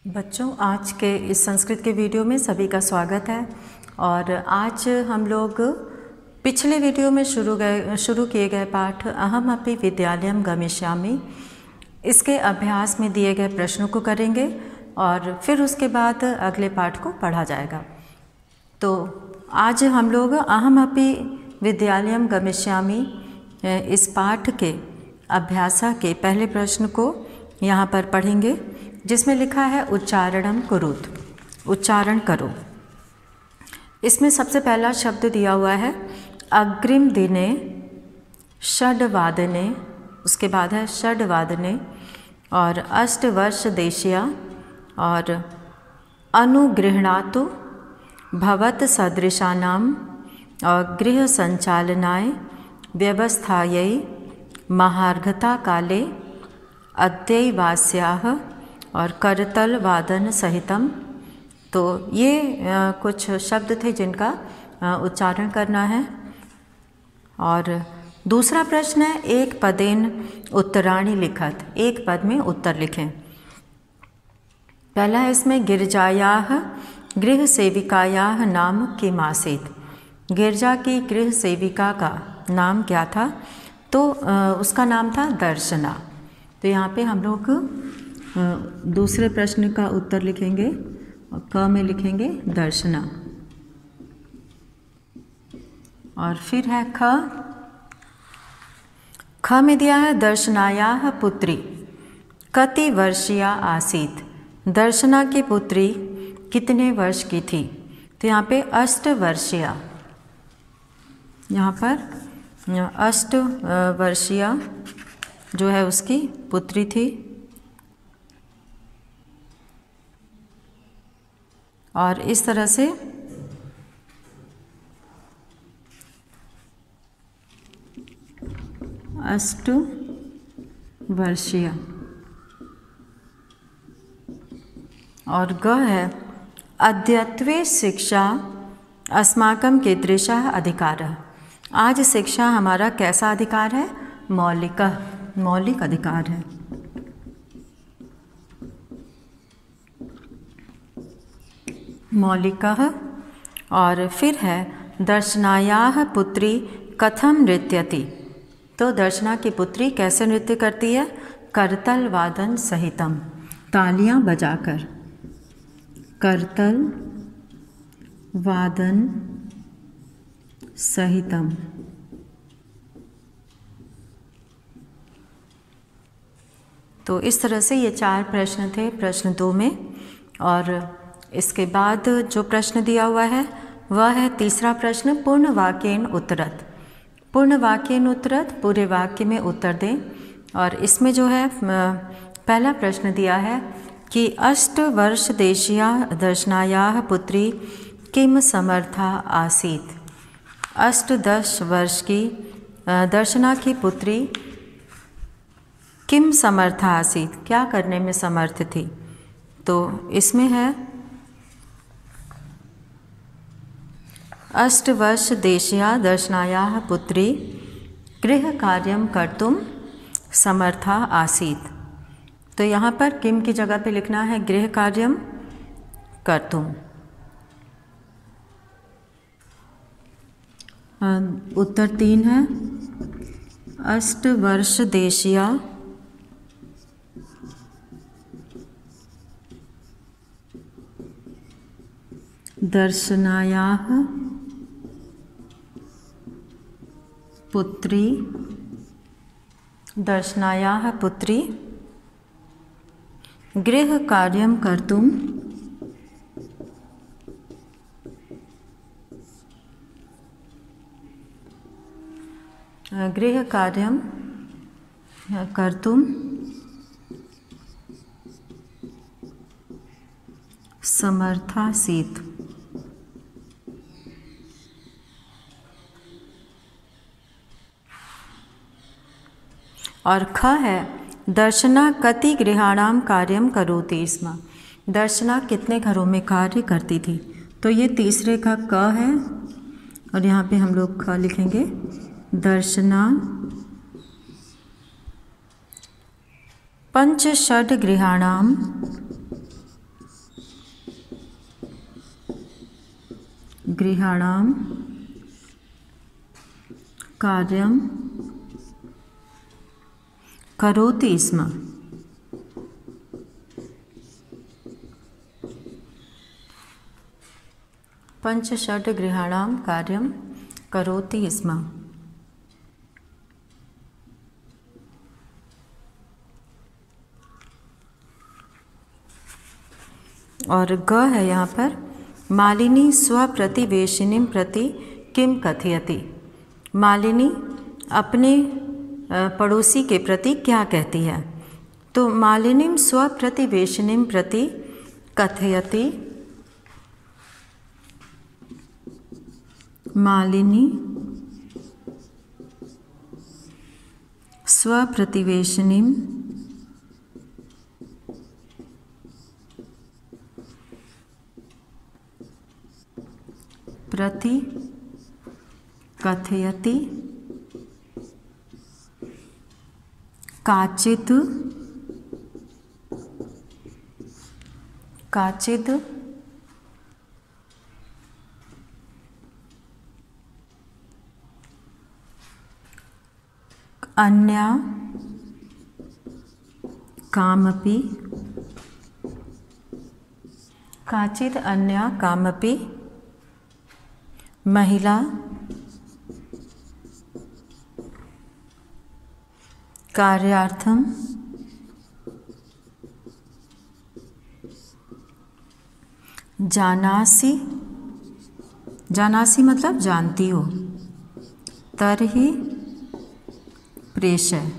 बच्चों, आज के इस संस्कृत के वीडियो में सभी का स्वागत है। और आज हम लोग पिछले वीडियो में शुरू किए गए पाठ अहम अपि विद्यालयम गमिष्यामि, इसके अभ्यास में दिए गए प्रश्नों को करेंगे और फिर उसके बाद अगले पाठ को पढ़ा जाएगा। तो आज हम लोग अहम अपि विद्यालयम गमिष्यामि इस पाठ के अभ्यास के पहले प्रश्न को यहाँ पर पढ़ेंगे, जिसमें लिखा है उच्चारणम कुरुत, उच्चारण करो। इसमें सबसे पहला शब्द दिया हुआ है अग्रिम दिने षड्वादने, उसके बाद है षड्वादने और अष्टवर्ष देशीया और अनुगृह्णातु भवत सदृशानाम और गृह संचालनाय व्यवस्थायै महार्घता काले अद्यैवास्याः और करतल वादन सहितम। तो ये कुछ शब्द थे जिनका उच्चारण करना है। और दूसरा प्रश्न है एक पदेन उत्तराणि लिखत, एक पद में उत्तर लिखें। पहला है इसमें गिरजायाः गृह सेविकायाः नाम किम आसीत्। गिरजा की गृह सेविका का नाम क्या था? तो उसका नाम था दर्शना। तो यहाँ पे हम लोग दूसरे प्रश्न का उत्तर लिखेंगे और क में लिखेंगे दर्शना। और फिर है ख। ख में दिया है दर्शनायाः पुत्री कति वर्षीया आसीत्। दर्शना की पुत्री कितने वर्ष की थी? तो यहाँ पे 8 वर्षीया, यहाँ पर 8 वर्षीया जो है उसकी पुत्री थी। और इस तरह से अष्ट वर्षीय। और ग है अद्यत्वे शिक्षा अस्माकं कीदृशः अधिकारः। आज शिक्षा हमारा कैसा अधिकार है? मौलिक अधिकार है। मौलिकः। और फिर है दर्शनायाः पुत्री कथम नृत्यति। तो दर्शना की पुत्री कैसे नृत्य करती है? करतल वादन सहितम, तालियां बजाकर। करतल वादन सहितम। तो इस तरह से ये 4 प्रश्न थे प्रश्न 2 में। और इसके बाद जो प्रश्न दिया हुआ है वह है तीसरा प्रश्न पूर्ण वाक्येन उत्तरत। पूर्ण वाक्येन उत्तरत, पूरे वाक्य में उत्तर दें। और इसमें जो है पहला प्रश्न दिया है कि 8 वर्ष देशीया दर्शनायाः पुत्री किम समर्था आसीत्। 8-10 वर्ष की दर्शना की पुत्री किम समर्था आसीत्, क्या करने में समर्थ थी? तो इसमें है 8 वर्ष देशीया दर्शनायाः पुत्री गृह कार्यम कर्तुम समर्था आसीत्। तो यहाँ पर किम की जगह पे लिखना है गृह कार्यम कर्तुम। उत्तर 3 है 8 वर्ष देशीया दर्शनायाः पुत्री गृह कार्यम कर्तुम समर्थासीत्। और ख है दर्शना कति गृहाणाम कार्यम करोति स्म। दर्शना कितने घरों में कार्य करती थी? तो ये तीसरे का क है और यहाँ पे हम लोग ख लिखेंगे दर्शना पंच षड् गृहाणाम गृहाणां कार्यं करोति स्म। पंच षड् गृहाणां कार्यं करोति स्म। और ग है यहाँ पर, मालिनी स्वप्रतिवेशिनीं प्रति किम कथयति। मालिनी अपने पड़ोसी के प्रति क्या कहती है। तो मालिनीं स्वप्रतिवेशिनीं प्रति कथयति। मालिनी स्वप्रतिवेशिनीं प्रति कथयति काचित् अन्या कामपि महिला कार्यार्थं जानासि मतलब जानती हो, तर्हि प्रेषय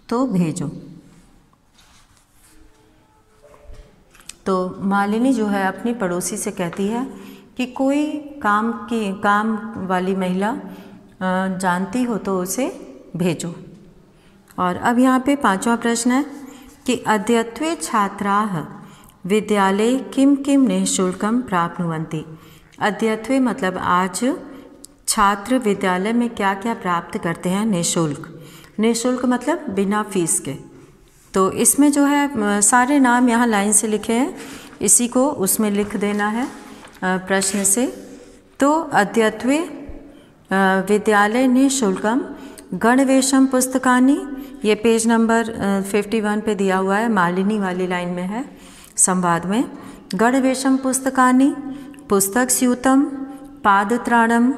तो भेजो। तो मालिनी जो है अपनी पड़ोसी से कहती है कि कोई काम वाली महिला जानती हो तो उसे भेजो। और अब यहाँ पे पांचवा प्रश्न है कि अद्यत्वे छात्राः विद्यालये किं किं निःशुल्कं प्राप्नुवन्ति। अद्यत्वे मतलब आज छात्र विद्यालय में क्या क्या प्राप्त करते हैं निःशुल्क। निःशुल्क मतलब बिना फीस के। तो इसमें जो है सारे नाम यहाँ लाइन से लिखे हैं, इसी को उसमें लिख देना है प्रश्न से। तो अद्यत्वे विद्यालय निःशुल्कम गणवेशम पुस्तकानि, ये पेज नंबर 51 पे दिया हुआ है, मालिनी वाली लाइन में है संवाद में। गणवेशम पुस्तकानि पुस्तक स्यूतम पादत्राणम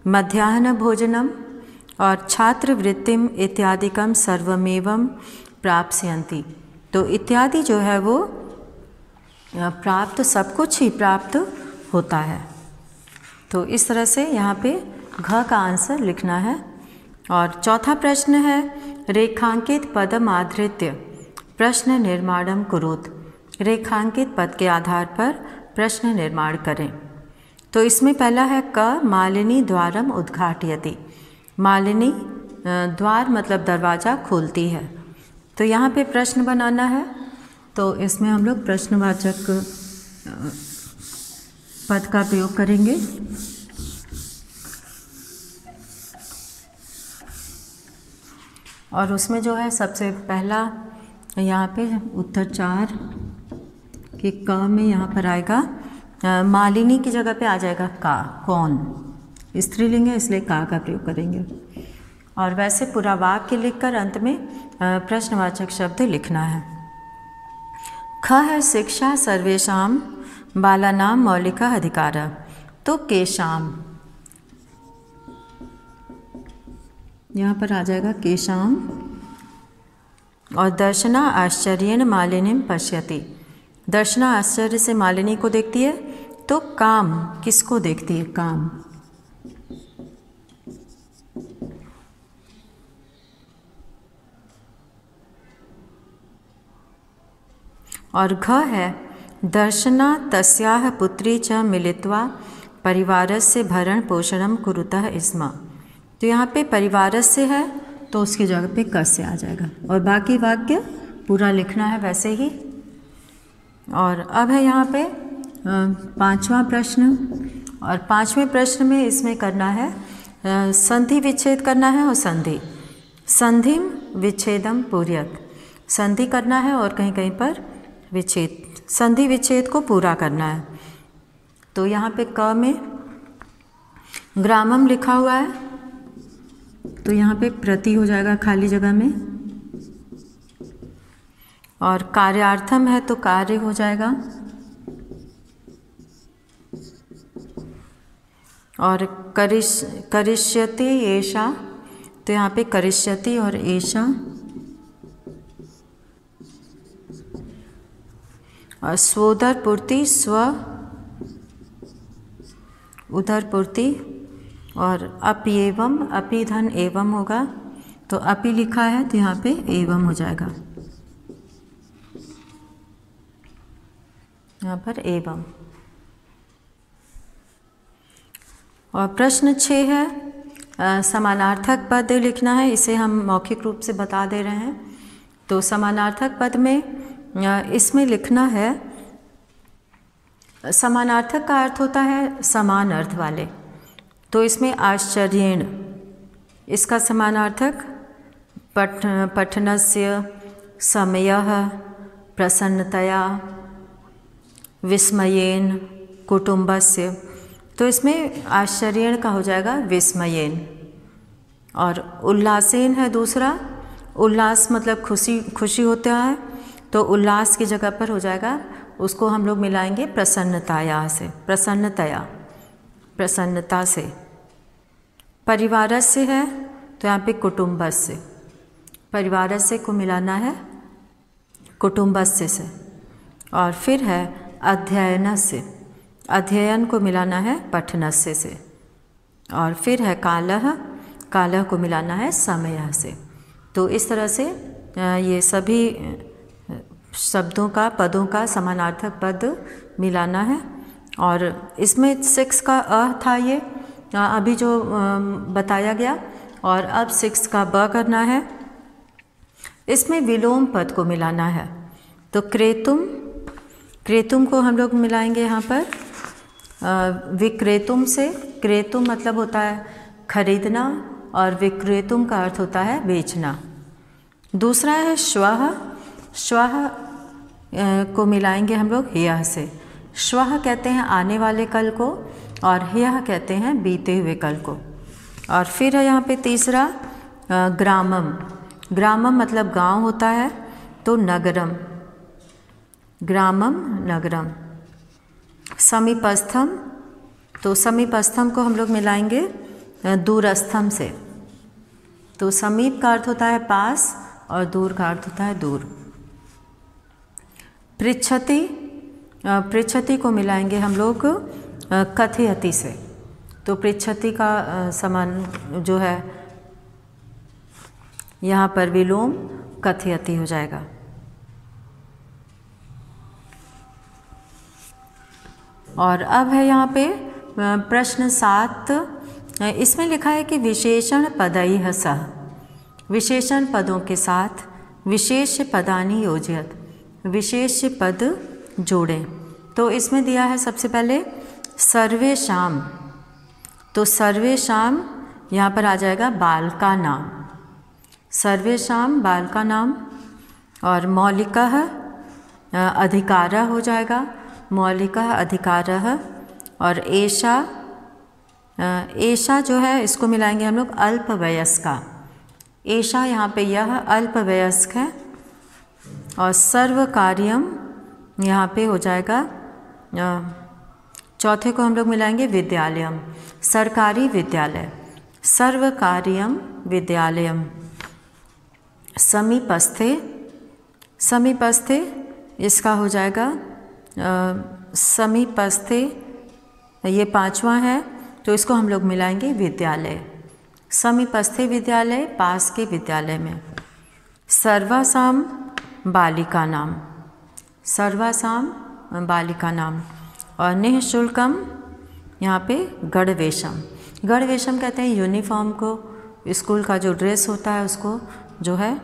मध्याह्न भोजनम और छात्रवृत्तिम इत्यादिकम सर्वमेवं प्राप्स्यन्ति। तो इत्यादि जो है वो प्राप्त, सब कुछ ही प्राप्त होता है। तो इस तरह से यहाँ पे घ का आंसर लिखना है। और चौथा प्रश्न है रेखांकित पदम आधृत्य प्रश्न निर्माणम कुरुत। रेखांकित पद के आधार पर प्रश्न निर्माण करें। तो इसमें पहला है क मालिनी द्वारम उद्घाटयति। मालिनी द्वार मतलब दरवाज़ा खोलती है। तो यहाँ पे प्रश्न बनाना है। तो इसमें हम लोग प्रश्नवाचक पद का प्रयोग करेंगे। और उसमें जो है सबसे पहला यहाँ पे उत्तर 4 कि क में यहाँ पर आएगा मालिनी की जगह पे आ जाएगा का, कौन। स्त्रीलिंग है इसलिए का प्रयोग करेंगे। और वैसे पूरा वाक्य लिखकर अंत में प्रश्नवाचक शब्द लिखना है। ख है शिक्षा सर्वेषां बालानां मौलिकः अधिकारः। तो केशाम यहाँ पर आ जाएगा केशाम। और दर्शना आश्चर्येण मालिनीं पश्यति। दर्शना आश्चर्य से मालिनी को देखती है। तो काम किसको देखती है, काम। और घ है दर्शना तस्याः पुत्री च मिलित्वा परिवारस्य भरण पोषणं कुरुतः स्म। तो यहाँ पे परिवारस्य है तो उसकी जगह पे कस्य आ जाएगा। और बाकी वाक्य पूरा लिखना है वैसे ही। और अब है यहाँ पे पांचवा प्रश्न। और पांचवें प्रश्न में इसमें करना है संधि विच्छेद करना है और संधि। संधिम विच्छेदम पूर्यत। संधि करना है और कहीं कहीं पर विच्छेद, संधि विच्छेद को पूरा करना है। तो यहाँ पे क में ग्रामम लिखा हुआ है, तो यहाँ पे प्रति हो जाएगा खाली जगह में, और कार्यार्थम है तो कार्य हो जाएगा, और करिष्यति एषा, तो यहाँ पे करिष्यति और एषा, और स्वोदर पूर्ति स्व उदर पूर्ति, और अपि एवं, अपि धन एवं होगा, तो अपि लिखा है तो यहाँ पे एवं हो जाएगा, यहाँ पर एवं। और प्रश्न 6 है, समानार्थक पद लिखना है, इसे हम मौखिक रूप से बता दे रहे हैं। तो समानार्थक पद में इसमें लिखना है, समानार्थक का अर्थ होता है समान अर्थ वाले, तो इसमें आश्चर्येण, इसका समानार्थक पठनस्य, समयः, प्रसन्नतया, विस्मयेन, कुटुंबस्य, तो इसमें आश्चर्येण का हो जाएगा विस्मयेन। और उल्लासेन है दूसरा, उल्लास मतलब खुशी होता है, तो उल्लास की जगह पर हो जाएगा, उसको हम लोग मिलाएंगे प्रसन्नताया से, प्रसन्नता से। परिवारस्य है तो यहाँ पे कुटुंबस्य, परिवारस्य को मिलाना है कुटुंबस्य से। और फिर है अध्ययनस्य, अध्ययन को मिलाना है पठनस्य से। और फिर है कालः, कालः को मिलाना है समयः से। तो इस तरह से ये सभी शब्दों का, पदों का समानार्थक पद मिलाना है। और इसमें 6 का अ था, ये अभी जो बताया गया, और अब 6 का ब करना है। इसमें विलोम पद को मिलाना है, तो क्रेतुम, क्रेतुम को हम लोग मिलाएंगे यहाँ पर विक्रेतुम से। क्रेतुम मतलब होता है खरीदना, और विक्रेतुम का अर्थ होता है बेचना। दूसरा है श्वः, श्वः को मिलाएंगे हम लोग ह्यः से। श्वः कहते हैं आने वाले कल को, और ह्यः कहते हैं बीते हुए कल को। और फिर है यहाँ पे तीसरा ग्रामम, ग्रामम मतलब गांव होता है, तो नगरम, ग्रामम नगरम। समीपस्थम, तो समीपस्थम को हम लोग मिलाएंगे दूरस्थम से। तो समीप का अर्थ होता है पास, और दूर का अर्थ होता है दूर। पृच्छति, पृच्छति को मिलाएंगे हम लोग कथयति से। तो पृच्छति का समान जो है यहाँ पर विलोम कथयति हो जाएगा। और अब है यहाँ पे प्रश्न 7, इसमें लिखा है कि विशेषण पदैः सह, विशेषण पदों के साथ विशेष पदानि योजयत, विशेष पद जोड़ें। तो इसमें दिया है सबसे पहले सर्वेषां, तो सर्वेषां यहाँ पर आ जाएगा बाल का नाम, सर्वेषां बाल का नाम। और मौलिकः अधिकारः हो जाएगा, मौलिकः अधिकारः। और एषा, एषा जो है इसको मिलाएंगे हम लोग अल्पवयस्का, एषा यहाँ पे यह अल्पवयस्क है। और सर्वकार्यम यहाँ पे हो जाएगा, चौथे को हम लोग मिलाएंगे विद्यालयम, सरकारी विद्यालय, सर्वकार्यम विद्यालयम। समीपस्थे, समीपस्थे इसका हो जाएगा समीपस्थे, ये 5वां है, तो इसको हम लोग मिलाएंगे विद्यालय, समीपस्थे विद्यालय, पास के विद्यालय में। सर्वासाम बालिका नाम, सर्वासाम बालिका नाम। और निःशुल्कम यहाँ पे गणवेशम, गणवेशम कहते हैं यूनिफॉर्म को, स्कूल का जो ड्रेस होता है उसको जो है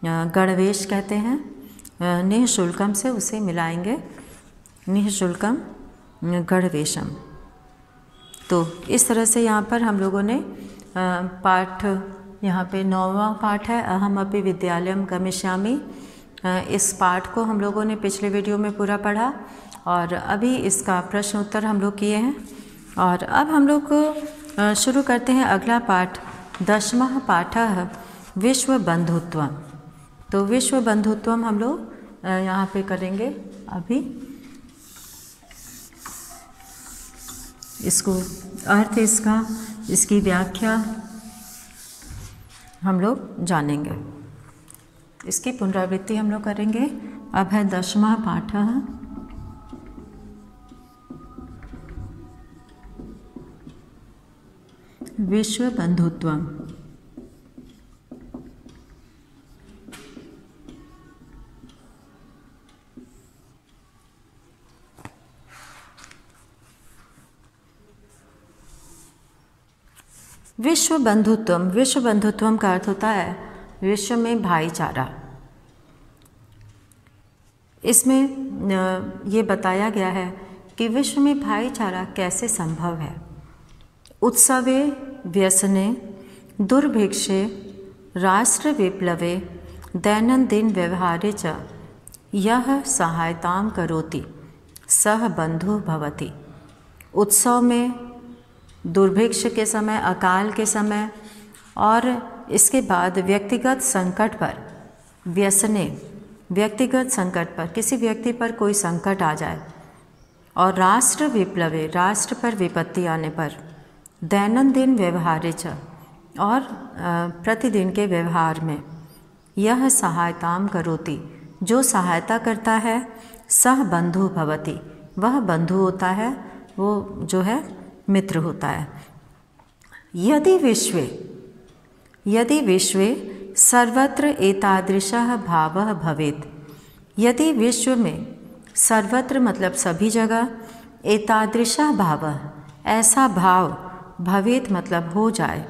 गणवेश कहते हैं। निःशुल्कम से उसे मिलाएंगे निःशुल्कम गणवेशम। तो इस तरह से यहाँ पर हम लोगों ने पाठ, यहाँ पे 9वां पाठ है अहम अपि विद्यालयम गमिष्यामि, इस पाठ को हम लोगों ने पिछले वीडियो में पूरा पढ़ा और अभी इसका प्रश्न उत्तर हम लोग किए हैं। और अब हम लोग शुरू करते हैं अगला पाठ, 10वां पाठः विश्व बंधुत्वम। तो विश्व बंधुत्वम हम लोग यहाँ पे करेंगे अभी। इसको अर्थ इसका, इसकी व्याख्या हम लोग जानेंगे, इसकी पुनरावृत्ति हम लोग करेंगे। अब है 10वां पाठः विश्व बंधुत्वम। विश्व बंधुत्वम, विश्व बंधुत्वम का अर्थ होता है विश्व में भाईचारा। इसमें ये बताया गया है कि विश्व में भाईचारा कैसे संभव है। उत्सवे व्यसने दुर्भिक्षे राष्ट्र विप्लवे दैनंदिन व्यवहारे च यह सहायतां करोति सह बंधु भवति। उत्सव में, दुर्भिक्ष के समय, अकाल के समय और इसके बाद व्यक्तिगत संकट पर, व्यसने व्यक्तिगत संकट पर, किसी व्यक्ति पर कोई संकट आ जाए, और राष्ट्र विप्लवे राष्ट्र पर विपत्ति आने पर, दैनंदिन व्यवहारे च और प्रतिदिन के व्यवहार में, यह सहायतां करोति जो सहायता करता है, सह बंधु भवति वह बंधु होता है, वो जो है मित्र होता है। यदि विश्वे सर्वत्र एतादृशः भावः भवेत्। यदि विश्व में, सर्वत्र मतलब सभी जगह, एतादृशः भावः ऐसा भाव, भवेत् मतलब हो जाए,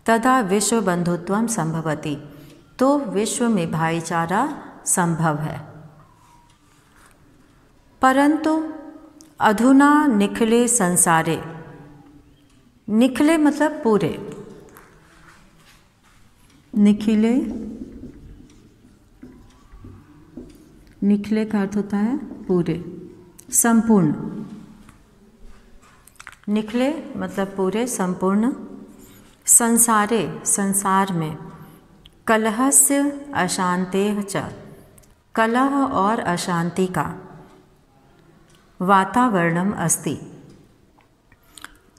तदा विश्व बंधुत्वम संभवति तो विश्व में भाईचारा संभव है। परंतु अधुना निखिले संसारे, निखिले मतलब पूरे, निखिले, निखिले का अर्थ होता है पूरे, संपूर्ण। निखिले मतलब पूरे, संपूर्ण। संसारे संसार में, कलहस्य अशांतेः च कलह और अशांति का वातावरणम अस्ति।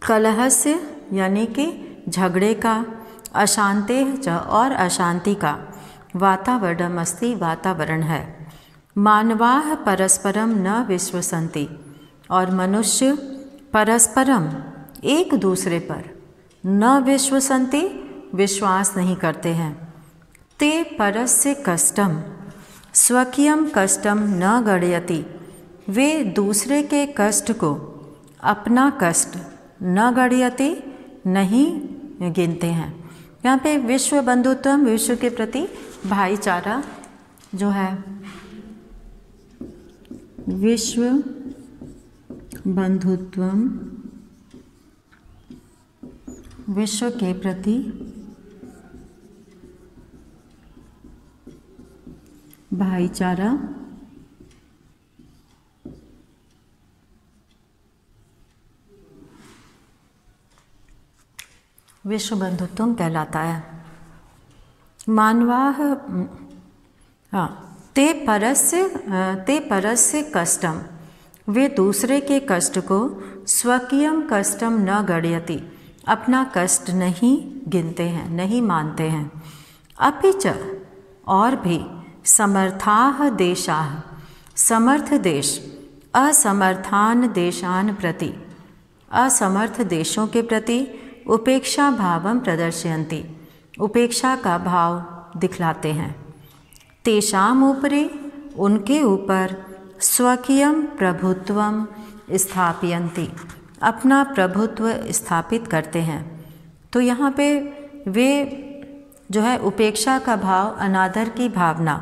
कलहस्य यानी कि झगड़े का, अशांतेः च और अशांति का वातावरणम अस्ति वातावरण है। मानवाः परस्परम न विश्वसन्ति और मनुष्य परस्परम एक दूसरे पर, न विश्वसन्ति विश्वास नहीं करते हैं। ते परस्य कष्टम स्वकीयम कष्टम न गणयति वे दूसरे के कष्ट को अपना कष्ट न गणयति नहीं गिनते हैं। यहाँ पे विश्व बंधुत्व, विश्व के प्रति भाईचारा जो है, विश्व बंधुत्वम विश्व के प्रति भाईचारा विश्व बंधुत्वम कहलाता है। मानवाः ते परस्य कष्टम वे दूसरे के कष्ट को स्वकीयम कष्टम न गणयति अपना कष्ट नहीं गिनते हैं, नहीं मानते हैं। अपि च और भी समर्थाः देशाः समर्थ देश असमर्थान देशान प्रति असमर्थ देशों के प्रति उपेक्षा भावम प्रदर्शयन्ति उपेक्षा का भाव दिखलाते हैं। तेषाम ऊपरि उनके ऊपर स्वकीयम प्रभुत्वम स्थापयन्ति अपना प्रभुत्व स्थापित करते हैं। तो यहाँ पे वे जो है उपेक्षा का भाव, अनादर की भावना,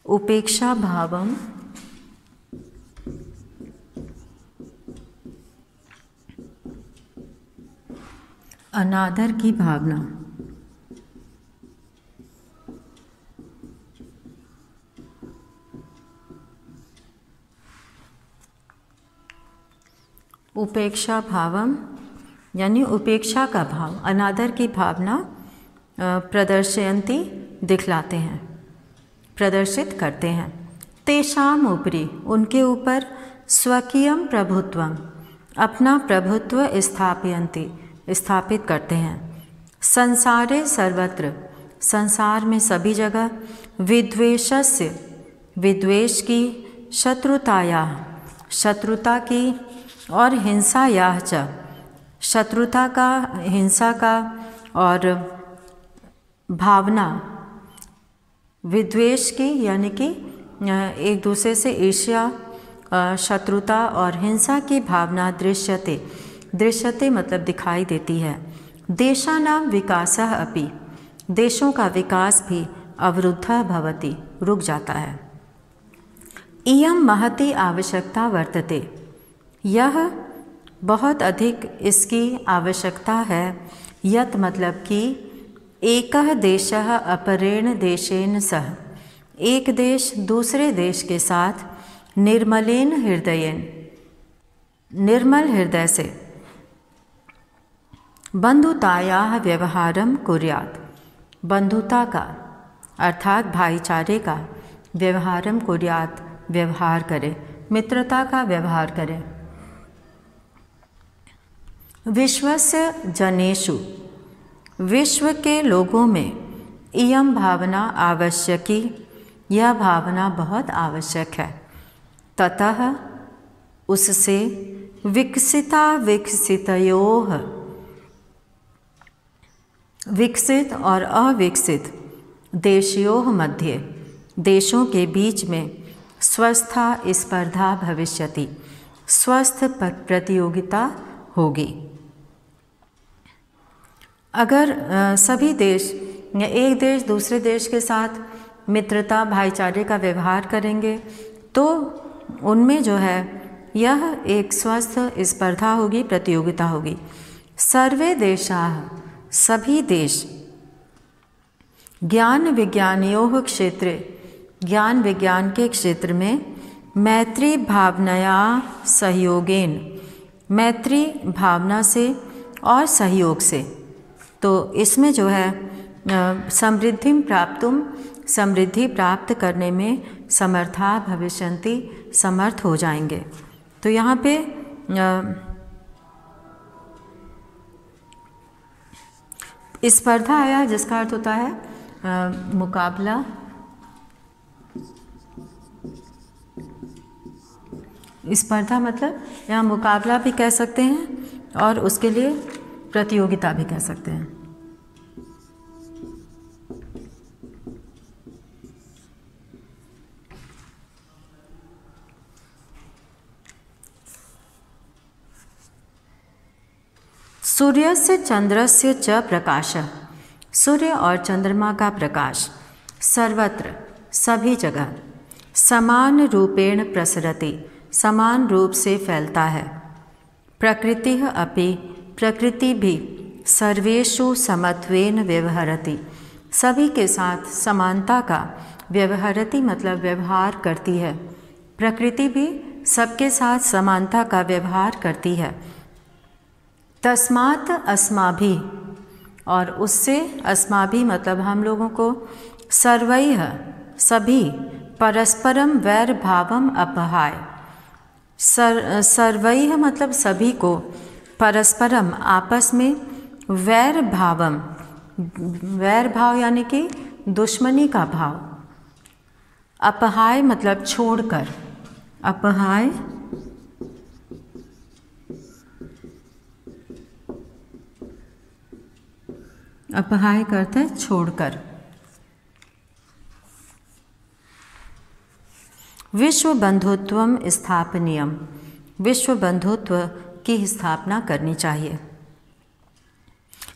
उपेक्षा भावम अनादर की भावना उपेक्षा भावम यानी उपेक्षा का भाव, अनादर की भावना प्रदर्शयन्ति दिखलाते हैं, प्रदर्शित करते हैं। तेषाम उपरि उनके ऊपर स्वकीयम प्रभुत्वम अपना प्रभुत्व स्थापयन्ति स्थापित करते हैं। संसारे सर्वत्र संसार में सभी जगह विद्वेषस्य विद्वेष की, शत्रुताया शत्रुता की, और हिंसायाः च शत्रुता का, हिंसा का और भावना, विद्वेष की यानी कि एक दूसरे से ईर्ष्या, शत्रुता और हिंसा की भावना दृश्यते, दृश्यते मतलब दिखाई देती है। देशानां विकासः अपि देशों का विकास भी अवरुद्धः भवति रुक जाता है। इयं महती आवश्यकता वर्तते यह बहुत अधिक इसकी आवश्यकता है। यत् मतलब कि एकः देशः अपरेण देशेन सह एक देश दूसरे देश के साथ निर्मलेन हृदयेन निर्मल हृदय से बंधुतायाः व्यवहारम कुर्यात् बंधुता का अर्थात भाईचारे का व्यवहारम कुर्यात् व्यवहार करे, मित्रता का व्यवहार करे। विश्वस्य जनेषु विश्व के लोगों में इयं भावना आवश्यकी यह भावना बहुत आवश्यक है। ततः उससे विकसिता विकसितयोः विकसित और अविकसित देशयोः मध्ये देशों के बीच में स्वस्था स्पर्धा भविष्यति स्वस्थ प्रतियोगिता होगी। अगर सभी देश या एक देश दूसरे देश के साथ मित्रता भाईचारे का व्यवहार करेंगे तो उनमें जो है यह एक स्वस्थ स्पर्धा होगी, प्रतियोगिता होगी। सर्वे देशाः सभी देश ज्ञान विज्ञानयोः क्षेत्रे ज्ञान विज्ञान के क्षेत्र में मैत्री भावनया सहयोगेन मैत्री भावना से और सहयोग से, तो इसमें जो है समृद्धि प्राप्तुम समृद्धि प्राप्त करने में समर्था भविष्यन्ति समर्थ हो जाएंगे। तो यहाँ पे स्पर्धा आया जिसका अर्थ होता है मुकाबला, स्पर्धा मतलब यहाँ मुकाबला भी कह सकते हैं और उसके लिए प्रतियोगिता भी कह सकते हैं। सूर्यस्य चंद्रस्य च प्रकाशः सूर्य और चंद्रमा का प्रकाश सर्वत्र सभी जगह समान रूपेण प्रसरति समान रूप से फैलता है। प्रकृति अपि प्रकृति भी सर्वेषु समत्वेन व्यवहरति सभी के साथ समानता का व्यवहरति मतलब व्यवहार करती है। प्रकृति भी सबके साथ समानता का व्यवहार करती है। तस्मात् अस्माभिः और उससे अस्माभिः मतलब हम लोगों को सर्वैः सभी परस्परम वैर भावम अपहाय सर्वैः मतलब सभी को परस्परम आपस में वैर भाव यानी कि दुश्मनी का भाव, अपहाय मतलब छोड़कर, अपहाय अपहाय करते हैं छोड़कर। विश्व बंधुत्वम स्थापनीयम विश्व बंधुत्व की स्थापना करनी चाहिए।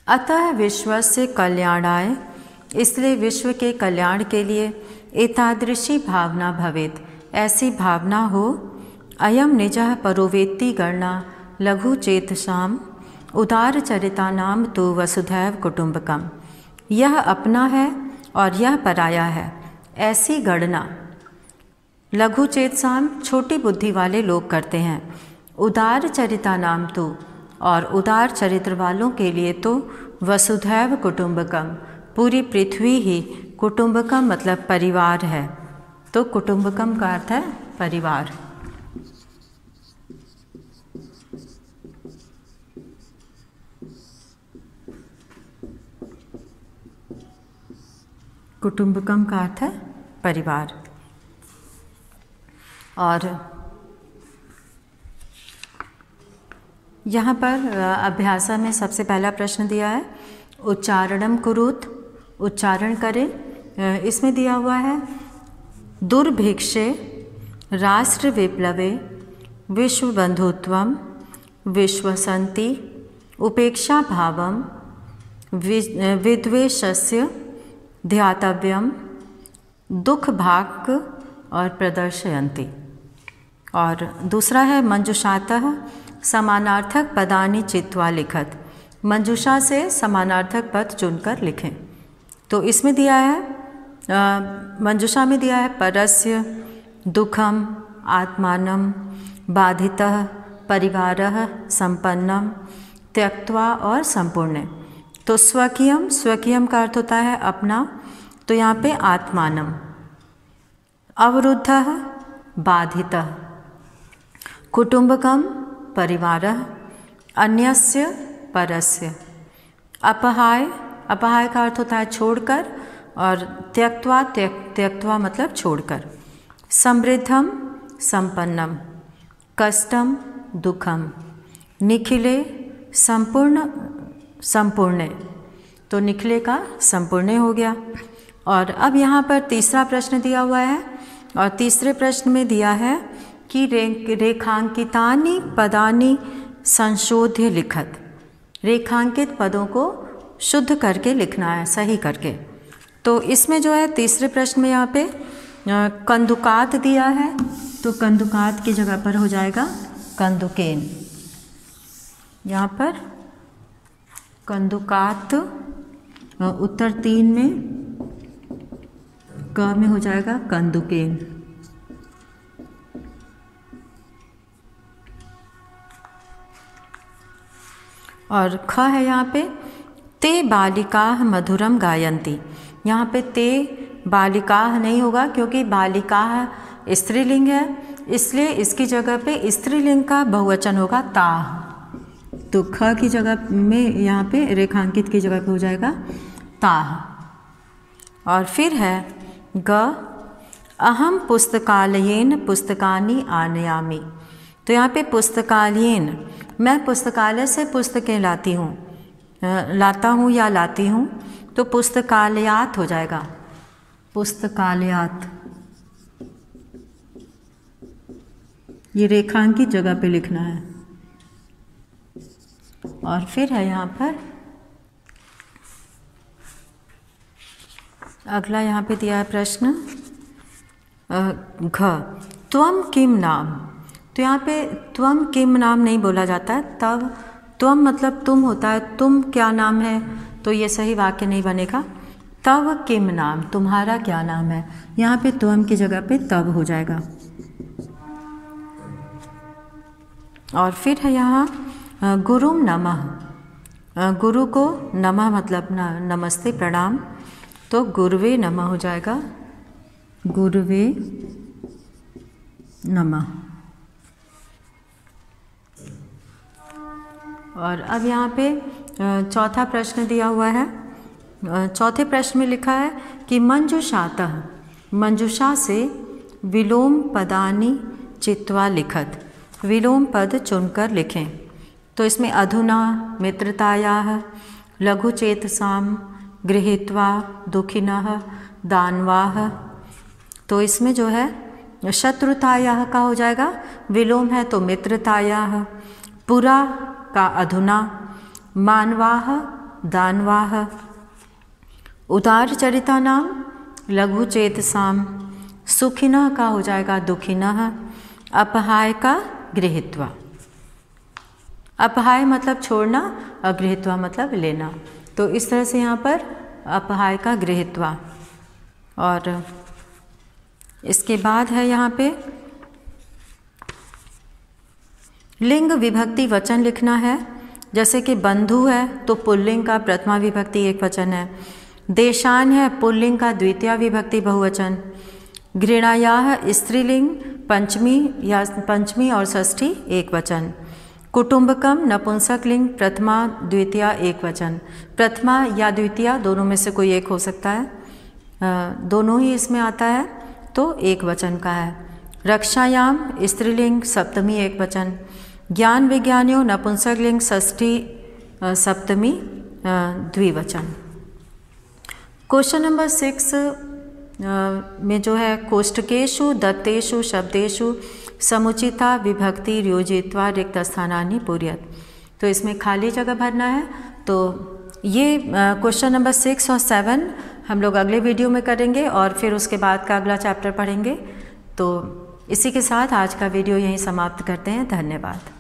अतः विश्वस्य कल्याणाय इसलिए विश्व के कल्याण के लिए एतादृशी भावना भवेत् ऐसी भावना हो। अयम निजः परोवेत्ति गणना लघु चेतसाम उदार चरितानाम तो वसुधैव कुटुंबकम यह अपना है और यह पराया है ऐसी गणना लघु चेतसाम छोटी बुद्धि वाले लोग करते हैं। उदार चरिता नाम तो, और उदार चरित्र वालों के लिए तो वसुधैव कुटुंबकम, पूरी पृथ्वी ही कुटुंबकम मतलब परिवार है। तो कुटुंबकम का अर्थ है परिवार। कुटुंबकम का अर्थ है परिवार। और यहाँ पर अभ्यासा में सबसे पहला प्रश्न दिया है, उच्चारणम कुरुत, उच्चारण करें। इसमें दिया हुआ है दुर्भिक्षे राष्ट्र विप्लवे विश्वबंधुत्वम विश्वसंति उपेक्षा भावम विद्वेषस्य ध्यातव्यम दुख भाग और प्रदर्शयन्ति। और दूसरा है मंजुषातः समानार्थक पदानि चित्वा लिखत, मंजुषा से समानार्थक पद चुनकर लिखें। तो इसमें दिया है मंजुषा में दिया है परस्य, दुखम, आत्मानम, बाधितः, परिवारः, संपन्नम, त्यक्त्वा और संपूर्ण। तो स्वकीयम, स्वकीयम का अर्थ होता है अपना, तो यहाँ पे आत्मानम, अवरुद्धः, बाधितः, कुटुंबकम, परिवारः, अन्यस्य, परस्य, अपहाय, अपहाय का अर्थ होता है छोड़कर, और त्यक्त्वा, त्यक्त्वा मतलब छोड़कर, समृद्धम, संपन्नम, कष्टम, दुखम, निखिले, संपूर्ण, संपूर्ण। तो निखिले का संपूर्ण हो गया। और अब यहाँ पर तीसरा प्रश्न दिया हुआ है, और तीसरे प्रश्न में दिया है कि रेखांकितानि पदानि संशोध्य लिखत, रेखांकित पदों को शुद्ध करके लिखना है, सही करके। तो इसमें जो है तीसरे प्रश्न में यहाँ पे कंदुकात दिया है, तो कंदुकात की जगह पर हो जाएगा कंदुकेन। यहाँ पर कंदुकात उत्तर 3 में क में हो जाएगा कंदुकेन। और ख है यहाँ पे ते बालिकाः मधुरम गायन्ति। यहाँ पे ते बालिकाः नहीं होगा, क्योंकि बालिकाः स्त्रीलिंग है, इसलिए इसकी जगह पे स्त्रीलिंग का बहुवचन होगा ताः। तो ख की जगह में यहाँ पे रेखांकित की जगह पे हो जाएगा ताः। और फिर है ग, अहम पुस्तकालयेन पुस्तकानि आनयामि। तो यहाँ पे पुस्तकालयेन, मैं पुस्तकालय से पुस्तकें लाती हूँ, लाता हूँ या लाती हूँ, तो पुस्तकालयात हो जाएगा, पुस्तकालयात। ये रेखांकित जगह पे लिखना है। और फिर है यहाँ पर अगला, यहाँ पे दिया है प्रश्न घ, त्वम किम नाम। तो यहाँ पे त्वम किम नाम नहीं बोला जाता है, तब त्वम मतलब तुम होता है, तुम क्या नाम है, तो ये सही वाक्य नहीं बनेगा। तव किम नाम, तुम्हारा क्या नाम है, यहाँ पे त्वम की जगह पे तब हो जाएगा। और फिर है यहाँ गुरुम नमः, गुरु को नमः मतलब नमस्ते, प्रणाम, तो गुरुवे नमः हो जाएगा, गुरुवे नमः। और अब यहाँ पे चौथा प्रश्न दिया हुआ है। चौथे प्रश्न में लिखा है कि मंजुषातः, मंजुषा से विलोम पदानि चित्वा लिखत, विलोम पद चुनकर लिखें। तो इसमें अधुना, मित्रतायाः, लघुचेतसाम, गृहीत्वा, दुखिनः, दानवाः। तो इसमें जो है शत्रुतायाः का हो जाएगा, विलोम है तो मित्रतायाः, पुरा का अधुना, मानवाः, दानवाः, उदार चरिता नाम, लघुचेतसाम, सुखिनः का हो जाएगा दुखिनः, अपहाय का गृहीत्वा। अपहाय मतलब छोड़ना और गृहीत्वा मतलब लेना। तो इस तरह से यहाँ पर अपहाय का गृहीत्वा। और इसके बाद है यहाँ पे लिंग विभक्ति वचन लिखना है, जैसे कि बंधु है तो पुल्लिंग का प्रथमा विभक्ति एक वचन है। देशान है पुल्लिंग का द्वितीय विभक्ति बहुवचन। घृणायाः स्त्रीलिंग पंचमी और षष्ठी एक वचन। कुटुंबकम नपुंसक लिंग प्रथमा द्वितीय एक वचन। प्रथमा या द्वितीय दोनों में से कोई एक हो सकता है, दोनों ही इसमें आता है तो एक वचन का है। रक्षायाम स्त्रीलिंग सप्तमी एक वचन। ज्ञान विज्ञानियों नपुंसक लिंग षष्ठी सप्तमी द्विवचन। क्वेश्चन नंबर 6 में जो है कोष्ठकेषु दत्तेषु शब्देषु समुचिता विभक्ति योजित्वा रिक्त स्थानानि पूरयत। तो इसमें खाली जगह भरना है। तो ये क्वेश्चन नंबर 6 और 7 हम लोग अगले वीडियो में करेंगे और फिर उसके बाद का अगला चैप्टर पढ़ेंगे। तो इसी के साथ आज का वीडियो यहीं समाप्त करते हैं। धन्यवाद।